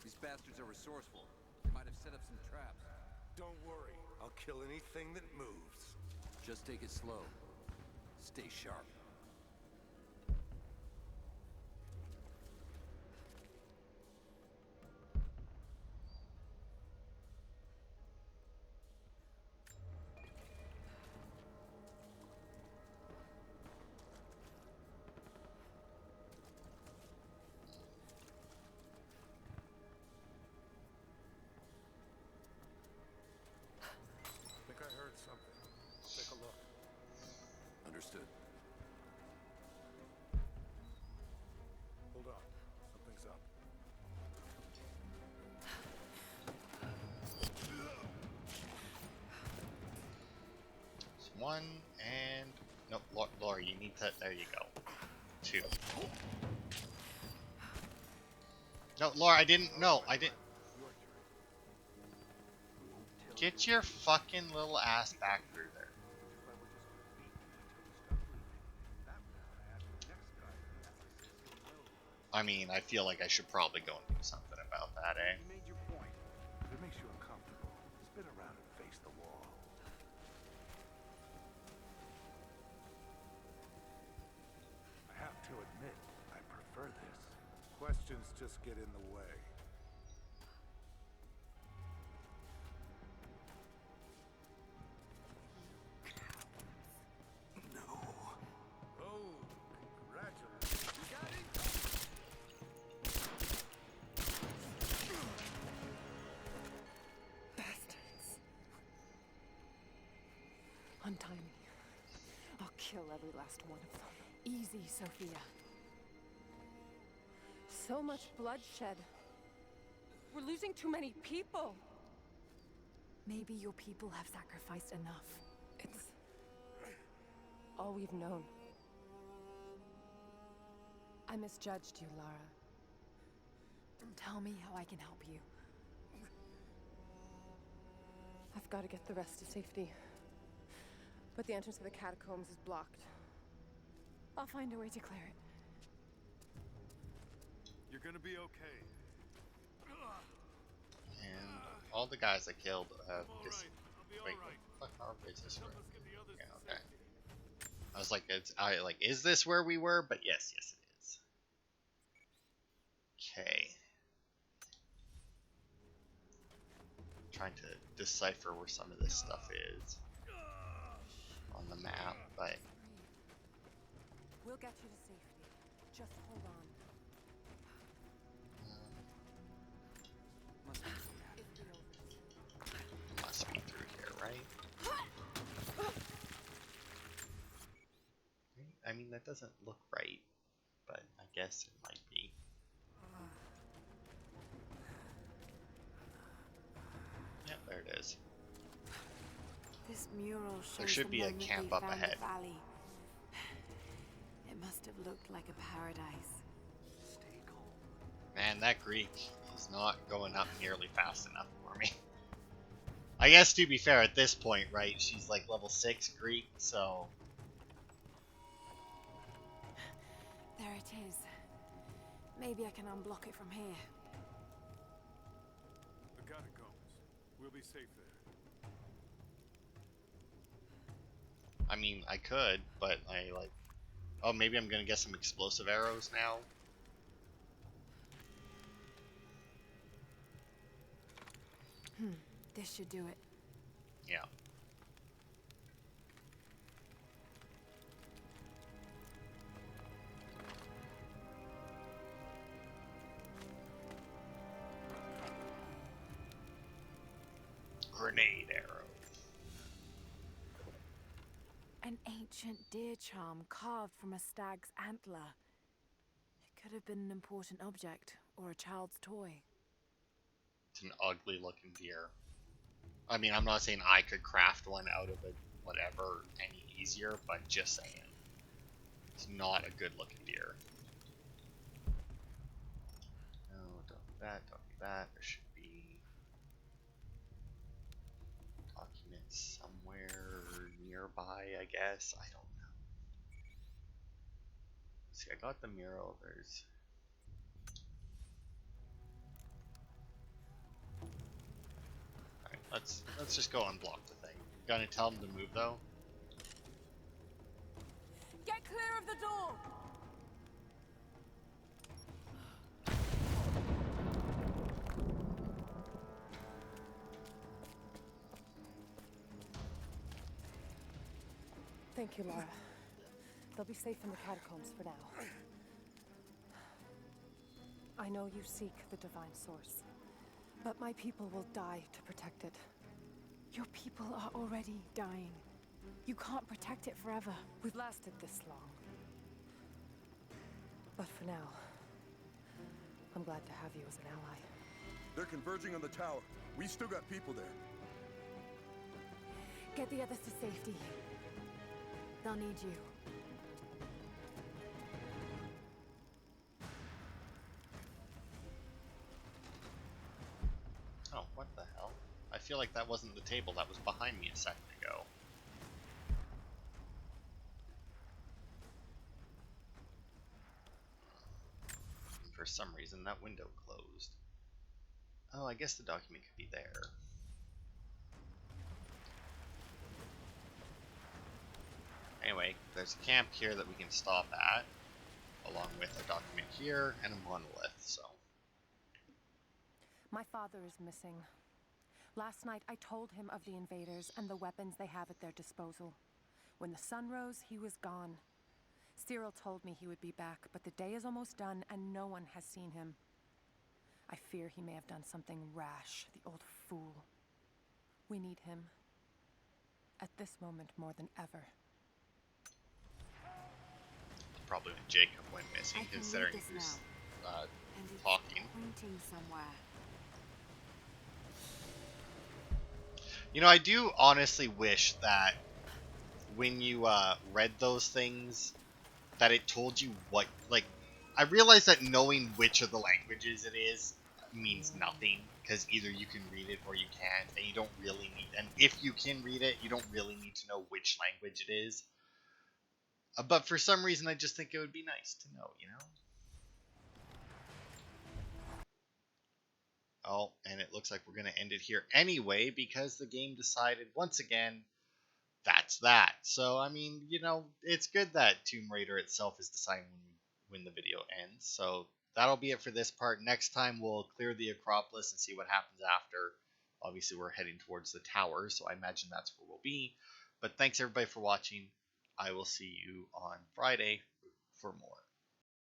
These bastards are resourceful. They might have set up some traps.
Don't worry, I'll kill anything that moves.
Just take it slow. Stay sharp.
I think I heard something. Take a look.
Understood.
Hold on, something's up.
It's one and... Nope, Laura, you need to... There you go. Two. No, Laura, I didn't... No, I didn't... Get your fucking little ass back through there. I mean, I feel like I should probably go and do something about that, eh?
You made your point. If it makes you uncomfortable, spin around and face the wall. I have to admit, I prefer this. Questions just get in the way. Oh, congratulations. You got it?
Bastards. Untie me. I'll kill every last one of them. Easy, Sophia. So much bloodshed. We're losing too many people. Maybe your people have sacrificed enough. It's all we've known. I misjudged you, Lara. Tell me how I can help you. I've got to get the rest to safety. But the entrance to the catacombs is blocked. I'll find a way to clear it.
You're gonna be okay.
And all the guys I killed have
All
just...
right, I'll be
Wait,
all right.
what the fuck are we this
Help
way?
us get the others
Yeah,
to
okay.
safety.
I was like, is this where we were? But yes, it is. Okay. Trying to decipher where some of this stuff is on the map, but
We'll get you to safety. Just hold on.
Must be.
It'll be over.
must be through here, right? I mean, that doesn't look right, but I guess it might be. Yeah, there it is.
This mural shows
There should
the
be a
moment
camp
they
up
found
ahead.
the valley. It must have looked like a paradise.
Stay calm.
Man, that Greek is not going up nearly fast enough for me. I guess to be fair, at this point, right, she's like level 6 Greek, so...
There it is. Maybe I can unblock it from here.
The catacombs. We'll be safe there.
I mean, I could, but I like... Oh, maybe I'm gonna get some explosive arrows now?
This should do it.
Yeah. Grenade arrow.
An ancient deer charm carved from a stag's antler. It could have been an important object, or a child's toy.
It's an ugly looking deer. I mean, I'm not saying I could craft one out of it, whatever, any easier, but just saying. It's not a good looking deer. No, don't do that, don't do that. There should be documents somewhere nearby, I guess. I don't know. See, I got the mural. There's... Alright, let's just go unblock the thing. Gonna tell him to move though.
Get clear of the door! Thank you, Lara. They'll be safe in the catacombs for now. I know you seek the divine source, but my people will die to protect it.
Your people are already dying. You can't protect it forever.
We've lasted this long. But for now, I'm glad to have you as an ally.
They're converging on the tower. We still got people there.
Get the others to safety. They'll need you.
Oh, what the hell? I feel like that wasn't the table that was behind me a second ago. For some reason, that window closed. Oh, I guess the document could be there. Anyway, there's a camp here that we can stop at, along with a document here and a monolith, so...
My father is missing. Last night, I told him of the invaders and the weapons they have at their disposal. When the sun rose, he was gone. Cyril told me he would be back, but the day is almost done and no one has seen him. I fear he may have done something rash, the old fool. We need him. At this moment more than ever.
Probably when Jacob went missing, considering he was talking.
Pointing somewhere.
You know, I do honestly wish that when you read those things, that it told you what, like, I realize that knowing which of the languages it is means nothing, because either you can read it or you can't, and you don't really need, and if you can read it, you don't really need to know which language it is. But for some reason, I just think it would be nice to know, you know? Oh, and it looks like we're going to end it here anyway, because the game decided, once again, that's that. So, I mean, you know, it's good that Tomb Raider itself is deciding when the video ends. So, that'll be it for this part. Next time, we'll clear the Acropolis and see what happens after. Obviously, we're heading towards the tower, so I imagine that's where we'll be. But thanks, everybody, for watching. I will see you on Friday for more.